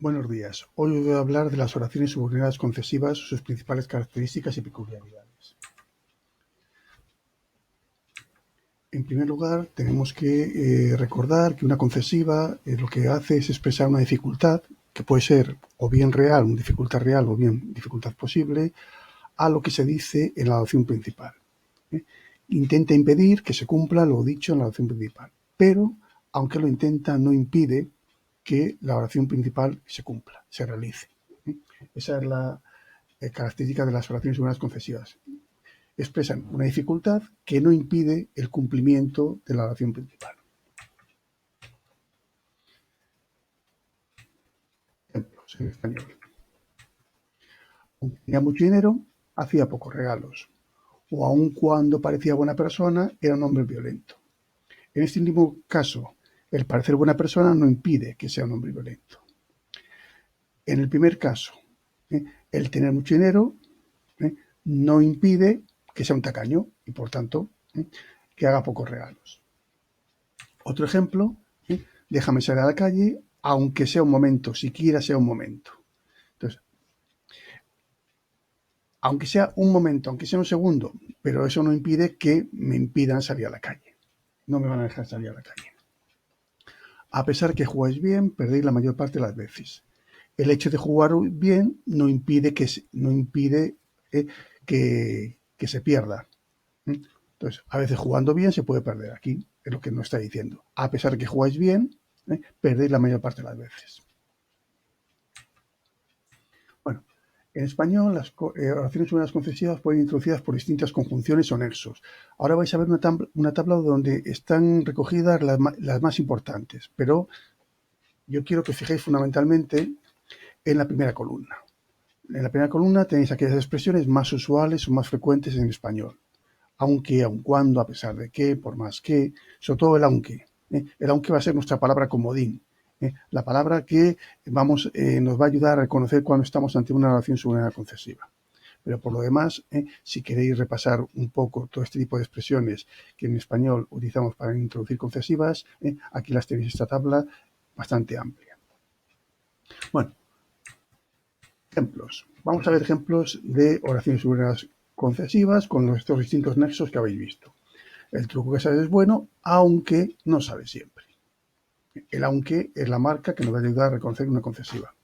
Buenos días. Hoy os voy a hablar de las oraciones subordinadas concesivas, sus principales características y peculiaridades. En primer lugar, tenemos que recordar que una concesiva lo que hace es expresar una dificultad, que puede ser o bien real, una dificultad real, o bien dificultad posible, a lo que se dice en la oración principal. Intenta impedir que se cumpla lo dicho en la oración principal, pero, aunque lo intenta, no impide que la oración principal se cumpla, se realice. Esa es la característica de las oraciones subordinadas concesivas. Expresan una dificultad que no impide el cumplimiento de la oración principal. Ejemplos en español. Aunque tenía mucho dinero, hacía pocos regalos. O aun cuando parecía buena persona, era un hombre violento. En este último caso, el parecer buena persona no impide que sea un hombre violento. En el primer caso, el tener mucho dinero no impide que sea un tacaño y, por tanto, que haga pocos regalos. Otro ejemplo, déjame salir a la calle, aunque sea un momento, siquiera sea un momento. Entonces, aunque sea un momento, aunque sea un segundo, pero eso no impide que me impidan salir a la calle. No me van a dejar salir a la calle. A pesar que jugáis bien, perdéis la mayor parte de las veces. El hecho de jugar bien no impide que se pierda. Entonces, a veces jugando bien se puede perder. Aquí es lo que nos está diciendo. A pesar que jugáis bien, perdéis la mayor parte de las veces. Bueno, en español las oraciones subordinadas concesivas pueden ir introducidas por distintas conjunciones o nexos. Ahora vais a ver una tabla donde están recogidas las más importantes, pero yo quiero que os fijéis fundamentalmente en la primera columna. En la primera columna tenéis aquellas expresiones más usuales o más frecuentes en español. Aunque, aun cuando, a pesar de que, por más que, sobre todo el aunque. El aunque va a ser nuestra palabra comodín. La palabra que nos va a ayudar a reconocer cuando estamos ante una oración subordinada concesiva. Pero por lo demás, si queréis repasar un poco todo este tipo de expresiones que en español utilizamos para introducir concesivas, aquí las tenéis esta tabla bastante amplia. Bueno, ejemplos. Vamos a ver ejemplos de oraciones subordinadas concesivas con estos distintos nexos que habéis visto. El truco que sabes es bueno, aunque no sabe siempre. El aunque es la marca que nos va a ayudar a reconocer una concesiva.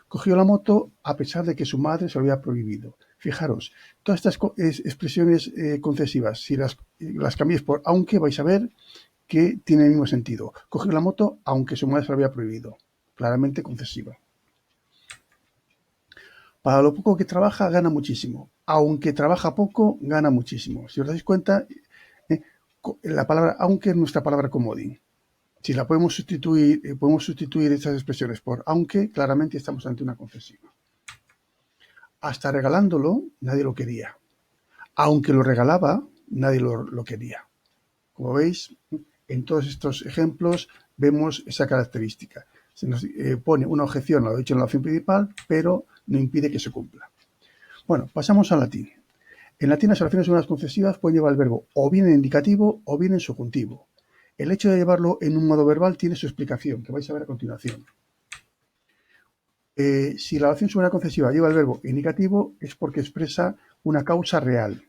Cogió la moto a pesar de que su madre se lo había prohibido. Fijaros, todas estas expresiones concesivas, si las cambiéis por aunque, vais a ver que tiene el mismo sentido. Cogió la moto aunque su madre se lo había prohibido. Claramente concesiva. Para lo poco que trabaja, gana muchísimo. Aunque trabaja poco, gana muchísimo. Si os dais cuenta, la palabra aunque es nuestra palabra comodín. Si la podemos sustituir estas expresiones por aunque, claramente estamos ante una concesiva. Hasta regalándolo, nadie lo quería. Aunque lo regalaba, nadie lo quería. Como veis, en todos estos ejemplos vemos esa característica. Se nos pone una objeción, lo he dicho en la oración principal, pero no impide que se cumpla. Bueno, pasamos al latín. En latín las oraciones subordinadas concesivas pueden llevar el verbo o bien en indicativo o bien en subjuntivo. El hecho de llevarlo en un modo verbal tiene su explicación, que vais a ver a continuación. Si la oración subordinada concesiva lleva el verbo indicativo es porque expresa una causa real,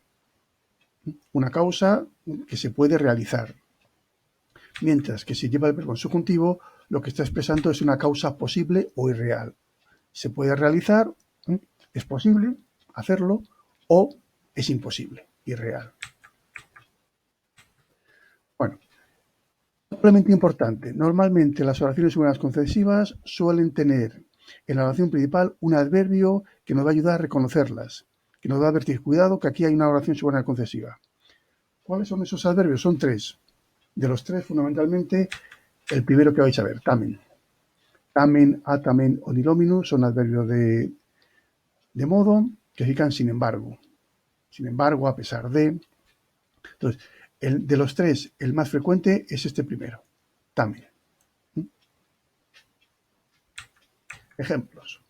una causa que se puede realizar. Mientras que si lleva el verbo en subjuntivo, lo que está expresando es una causa posible o irreal. Se puede realizar, es posible hacerlo, o es imposible, irreal. Bueno, complemento importante. Normalmente las oraciones subordinadas concesivas suelen tener en la oración principal un adverbio que nos va a ayudar a reconocerlas, que nos va a advertir, cuidado, que aquí hay una oración subordinada concesiva. ¿Cuáles son esos adverbios? Son tres. De los tres, fundamentalmente, el primero que vais a ver, tamen. Tamen, atamen o dilominus son adverbios de modo que significan sin embargo. Sin embargo, a pesar de. Entonces, de los tres, el más frecuente es este primero, tamen. Ejemplos.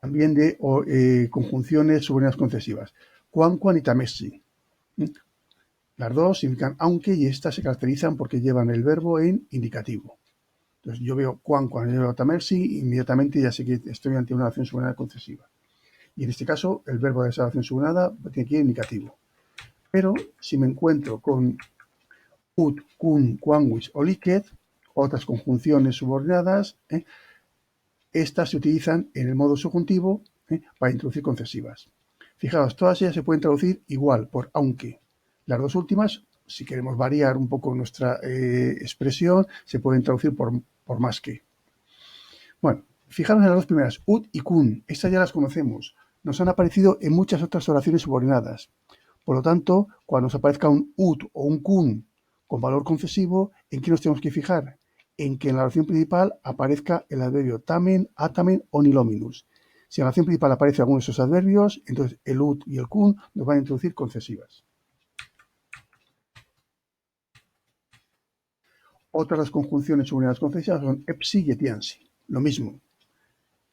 También de conjunciones subordinadas concesivas. Quan, quan y tamessi. Las dos significan aunque y estas se caracterizan porque llevan el verbo en indicativo. Entonces yo veo cuando yo veo tamersi, inmediatamente ya sé que estoy ante una oración subordinada concesiva. Y en este caso, el verbo de esa oración subordinada tiene que ir indicativo. Pero si me encuentro con ut, kun, quanguis o licet, otras conjunciones subordinadas, estas se utilizan en el modo subjuntivo para introducir concesivas. Fijaos, todas ellas se pueden traducir igual por aunque. Las dos últimas, si queremos variar un poco nuestra expresión, se pueden traducir por más que. Bueno, fijaros en las dos primeras, ut y kun. Estas ya las conocemos. Nos han aparecido en muchas otras oraciones subordinadas. Por lo tanto, cuando nos aparezca un ut o un kun con valor concesivo, ¿en qué nos tenemos que fijar? En que en la oración principal aparezca el adverbio tamen, atamen o nilominus. Si en la oración principal aparece alguno de esos adverbios, entonces el ut y el kun nos van a introducir concesivas. Otras las conjunciones subordinadas concesivas son epsi y etiansi. Lo mismo.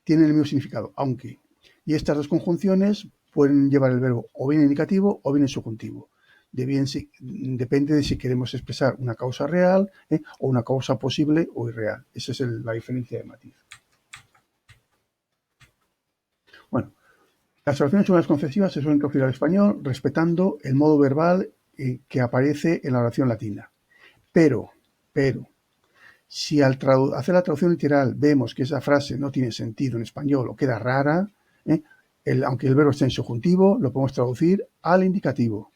Tienen el mismo significado, aunque. Y estas dos conjunciones pueden llevar el verbo o bien en indicativo o bien en subjuntivo. Depende de si queremos expresar una causa real o una causa posible o irreal. Esa es la diferencia de matiz. Bueno, las oraciones subordinadas concesivas se suelen traducir al español respetando el modo verbal que aparece en la oración latina. Pero, si al hacer la traducción literal vemos que esa frase no tiene sentido en español o queda rara, aunque el verbo esté en subjuntivo, lo podemos traducir al indicativo.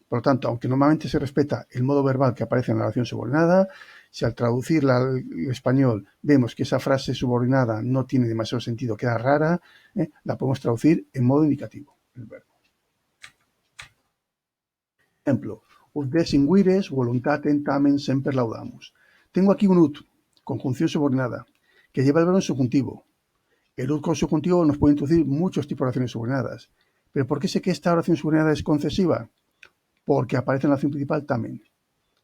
Por lo tanto, aunque normalmente se respeta el modo verbal que aparece en la oración subordinada, si al traducirla al español vemos que esa frase subordinada no tiene demasiado sentido, queda rara, la podemos traducir en modo indicativo, el verbo. Ejemplo, ut desinguires voluntatem tamen semper laudamus. Tengo aquí un ut, conjunción subordinada, que lleva el verbo en subjuntivo. El ut con subjuntivo nos puede introducir muchos tipos de oraciones subordinadas. ¿Pero por qué sé que esta oración subordinada es concesiva? Porque aparece en la oración principal tamen.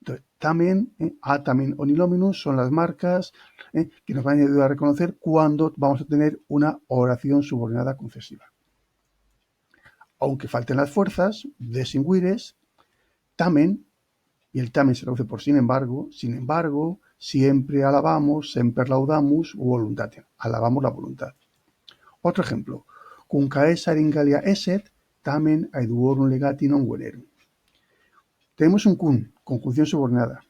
Entonces, tamen, atamen o nilominus son las marcas que nos van a ayudar a reconocer cuándo vamos a tener una oración subordinada concesiva. Aunque falten las fuerzas, desinguires, tamen, y el tamen se traduce por sin embargo, siempre alabamos, semper laudamus, voluntatem, alabamos la voluntad. Otro ejemplo, cum caesar in Gallia esset, tamen aeduorum legati non venerum. Tenemos un cum, conjunción subordinada,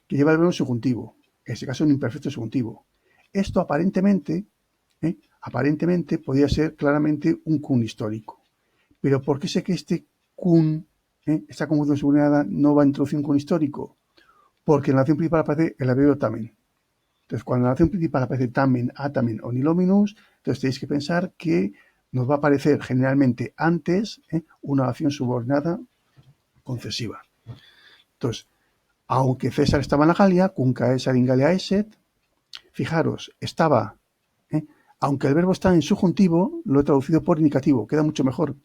que lleva el verbo en subjuntivo, en este caso en imperfecto subjuntivo. Esto aparentemente podría ser claramente un cum histórico. Pero ¿por qué sé que este cum, esta conjunción subordinada, no va a introducir un cum histórico? Porque en la oración principal aparece el adverbio tamen. Entonces, cuando en la oración principal aparece tamen, atamen o nilominus, entonces tenéis que pensar que nos va a aparecer generalmente antes una oración subordinada concesiva. Entonces, aunque César estaba en la Galia, cum caesar in Gallia esset, fijaros, estaba, aunque el verbo está en subjuntivo, lo he traducido por indicativo, queda mucho mejor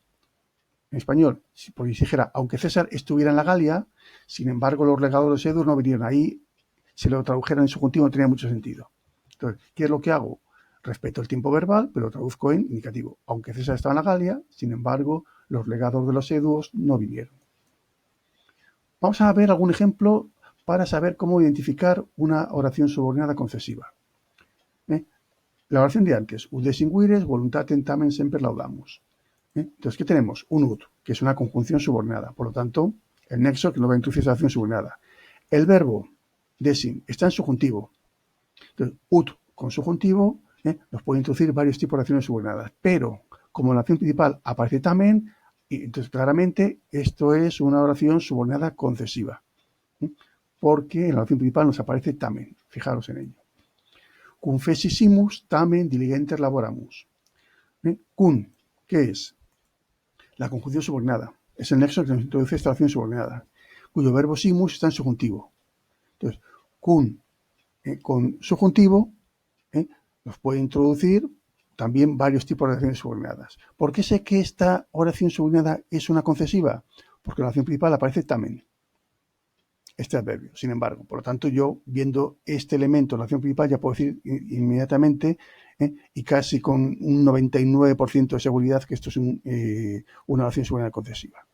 en español, porque si dijera, aunque César estuviera en la Galia, sin embargo los legados de los edus no vinieron ahí, si lo tradujeran en subjuntivo no tenía mucho sentido. Entonces, ¿qué es lo que hago? Respeto el tiempo verbal, pero lo traduzco en indicativo. Aunque César estaba en la Galia, sin embargo, los legados de los eduos no vinieron. Vamos a ver algún ejemplo para saber cómo identificar una oración subordinada concesiva. La oración de antes, ut desinguires voluntatem tamen semper laudamus. Entonces, ¿qué tenemos? Un ut, que es una conjunción subordinada. Por lo tanto, el nexo que nos va a introducir esa oración subordinada. El verbo desin está en subjuntivo. Entonces, ut con subjuntivo nos puede introducir varios tipos de oraciones subordinadas. Pero, como en la oración principal aparece tamen, entonces claramente esto es una oración subordinada concesiva. Porque en la oración principal nos aparece tamen. Fijaros en ello. Cum fecissimus tamen diligenter laboramus. Cum, ¿qué es? La conjunción subordinada. Es el nexo que nos introduce esta oración subordinada, cuyo verbo simus está en subjuntivo. Entonces, cum con subjuntivo nos puede introducir también varios tipos de oraciones subordinadas. ¿Por qué sé que esta oración subordinada es una concesiva? Porque en la oración principal aparece tamen, este adverbio. Sin embargo, por lo tanto, yo viendo este elemento en la oración principal ya puedo decir inmediatamente y casi con un 99% de seguridad que esto es una oración subordinada concesiva.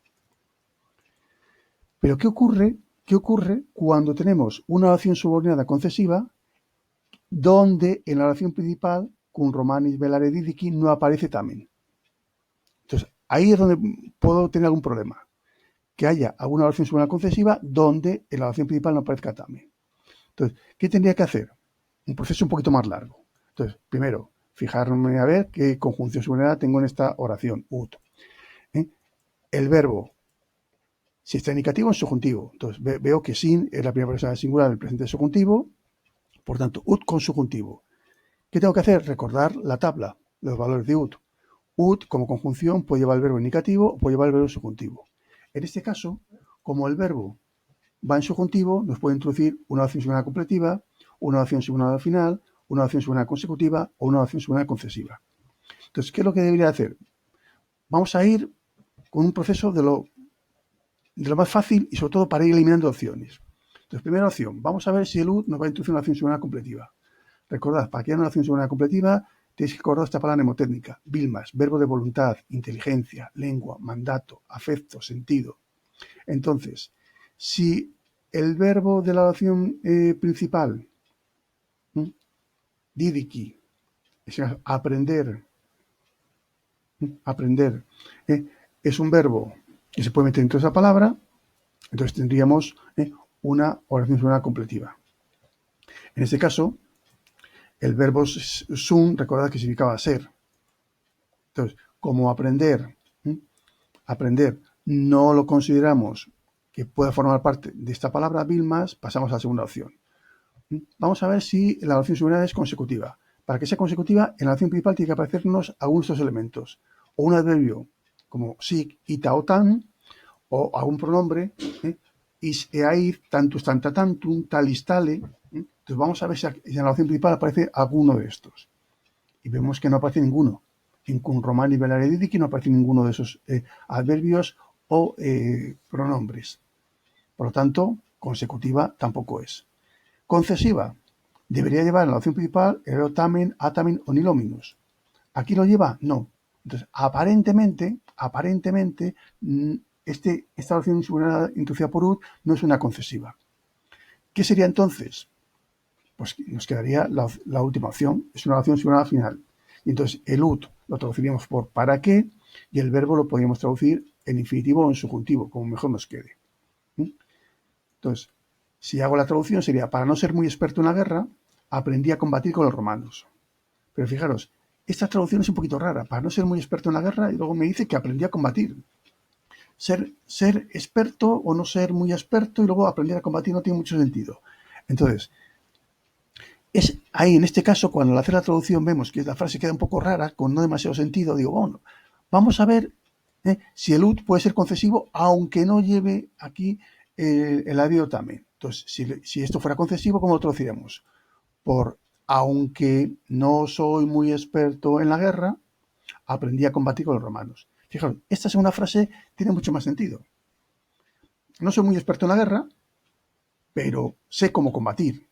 Pero ¿qué ocurre cuando tenemos una oración subordinada concesiva donde en la oración principal, cum Romanis velare didici, no aparece tamen. Entonces, ahí es donde puedo tener algún problema. Que haya alguna oración subordinada concesiva donde en la oración principal no aparezca tamen. Entonces, ¿qué tendría que hacer? Un proceso un poquito más largo. Entonces, primero, fijarme a ver qué conjunción subordinada tengo en esta oración, ut. El verbo, si está indicativo, en subjuntivo. Entonces, veo que sin es la primera persona singular del presente subjuntivo, por tanto, ut con subjuntivo. ¿Qué tengo que hacer? Recordar la tabla de los valores de ut. Ut, como conjunción, puede llevar el verbo indicativo o puede llevar el verbo subjuntivo. En este caso, como el verbo va en subjuntivo, nos puede introducir una oración subordinada completiva, una oración subordinada final, una oración subordinada consecutiva o una oración subordinada concesiva. Entonces, ¿qué es lo que debería hacer? Vamos a ir con un proceso de lo más fácil y sobre todo para ir eliminando opciones. Entonces, primera opción, vamos a ver si el ut nos va a introducir una oración subordinada completiva. Recordad, para que haya una oración subordinada completiva, tenéis que recordar esta palabra mnemotécnica, bilmas, verbo de voluntad, inteligencia, lengua, mandato, afecto, sentido. Entonces, si el verbo de la oración principal, didici, es aprender, aprender, es un verbo que se puede meter dentro de esa palabra, entonces tendríamos una oración subordinada completiva. En este caso, el verbo sun, recordad que significaba ser. Entonces, como aprender, aprender no lo consideramos que pueda formar parte de esta palabra bilmas, pasamos a la segunda opción. Vamos a ver si la oración subordinada es consecutiva. Para que sea consecutiva, en la oración principal tiene que aparecernos algunos de estos elementos. O un adverbio como sic, ita o tan, o algún pronombre, is, eair, tantus, tanta, tantum, talis, tale. Entonces vamos a ver si en la oración principal aparece alguno de estos. Y vemos que no aparece ninguno. En cum Romani velare didici no aparece ninguno de esos adverbios o pronombres. Por lo tanto, consecutiva tampoco es. Concesiva. Debería llevar en la opción principal el verbo tamen, atamen o nilominus. ¿Aquí lo lleva? No. Entonces, aparentemente, esta oración subordinada introducida por ut no es una concesiva. ¿Qué sería entonces? Pues nos quedaría la última opción. Es una oración subordinada final. Y entonces el ut lo traduciríamos por para qué y el verbo lo podríamos traducir en infinitivo o en subjuntivo, como mejor nos quede. Entonces, si hago la traducción sería, para no ser muy experto en la guerra, aprendí a combatir con los romanos. Pero fijaros, esta traducción es un poquito rara. Para no ser muy experto en la guerra, y luego me dice que aprendí a combatir. Ser experto o no ser muy experto y luego aprender a combatir no tiene mucho sentido. Entonces, es ahí, en este caso, cuando al hacer la traducción vemos que la frase queda un poco rara, con no demasiado sentido, digo, bueno, vamos a ver si el ut puede ser concesivo, aunque no lleve aquí el adverbio también. Entonces, si esto fuera concesivo, ¿cómo lo traduciríamos? Por aunque no soy muy experto en la guerra, aprendí a combatir con los romanos. Fijaros, esta segunda frase tiene mucho más sentido. No soy muy experto en la guerra, pero sé cómo combatir.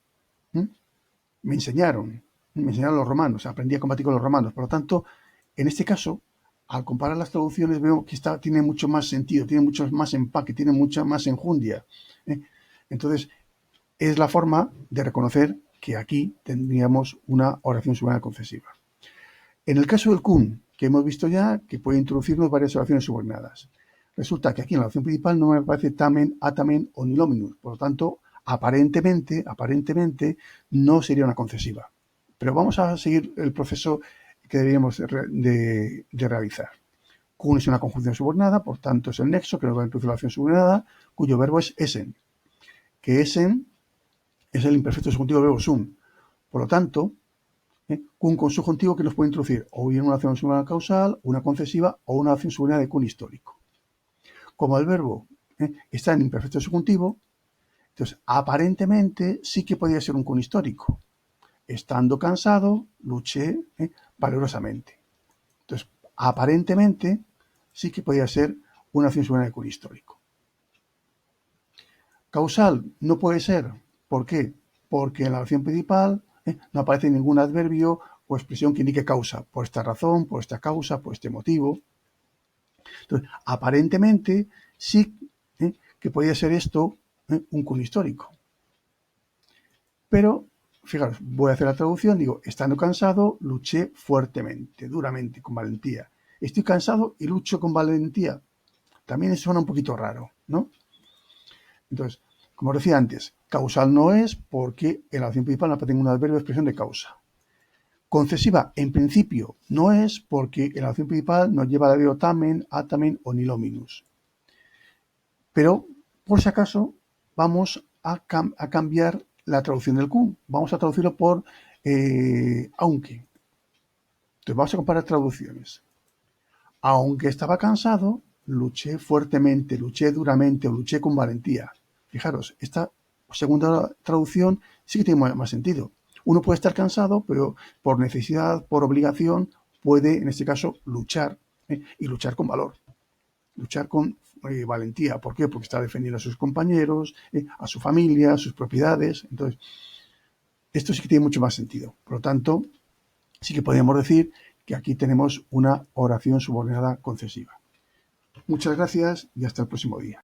Me enseñaron los romanos, aprendí a combatir con los romanos. Por lo tanto, en este caso, al comparar las traducciones, veo que esta tiene mucho más sentido, tiene mucho más empaque, tiene mucha más enjundia. Entonces, es la forma de reconocer que aquí tendríamos una oración subordinada concesiva. En el caso del cum, que hemos visto ya que puede introducirnos varias oraciones subordinadas, resulta que aquí en la oración principal no me aparece tamen, atamen o nilominus. Por lo tanto, aparentemente, no sería una concesiva. Pero vamos a seguir el proceso que deberíamos de realizar. Cum es una conjunción subordinada, por tanto es el nexo que nos va a introducir la oración subordinada, cuyo verbo es esen, que esen es el imperfecto subjuntivo del verbo sum. Por lo tanto, cum con subjuntivo que nos puede introducir o bien una acción subordinada causal, una concesiva o una acción subordinada de cum histórico. Como el verbo está en imperfecto subjuntivo, entonces aparentemente sí que podría ser un cum histórico. Estando cansado, luché valerosamente. Entonces, aparentemente sí que podría ser una acción subordinada de cum histórico. Causal no puede ser. ¿Por qué? Porque en la oración principal no aparece ningún adverbio o expresión que indique causa. Por esta razón, por esta causa, por este motivo. Entonces, aparentemente sí que podría ser esto un cum histórico. Pero fijaros, voy a hacer la traducción, digo, estando cansado, luché fuertemente, duramente, con valentía. Estoy cansado y lucho con valentía. También suena un poquito raro, ¿no? Entonces, como os decía antes, causal no es porque en la oración principal no aparece un adverbio de expresión de causa. Concesiva, en principio, no es porque en la oración principal no lleva el adverbio tamen, atamen o nilominus. Pero, por si acaso, vamos a cambiar la traducción del Q. Vamos a traducirlo por aunque. Entonces, vamos a comparar traducciones. Aunque estaba cansado, luché fuertemente, luché duramente o luché con valentía. Fijaros, esta segunda traducción sí que tiene más sentido. Uno puede estar cansado, pero por necesidad, por obligación, puede, en este caso, luchar, y luchar con valor, luchar con valentía. ¿Por qué? Porque está defendiendo a sus compañeros, a su familia, a sus propiedades. Entonces, esto sí que tiene mucho más sentido. Por lo tanto, sí que podríamos decir que aquí tenemos una oración subordinada concesiva. Muchas gracias y hasta el próximo día.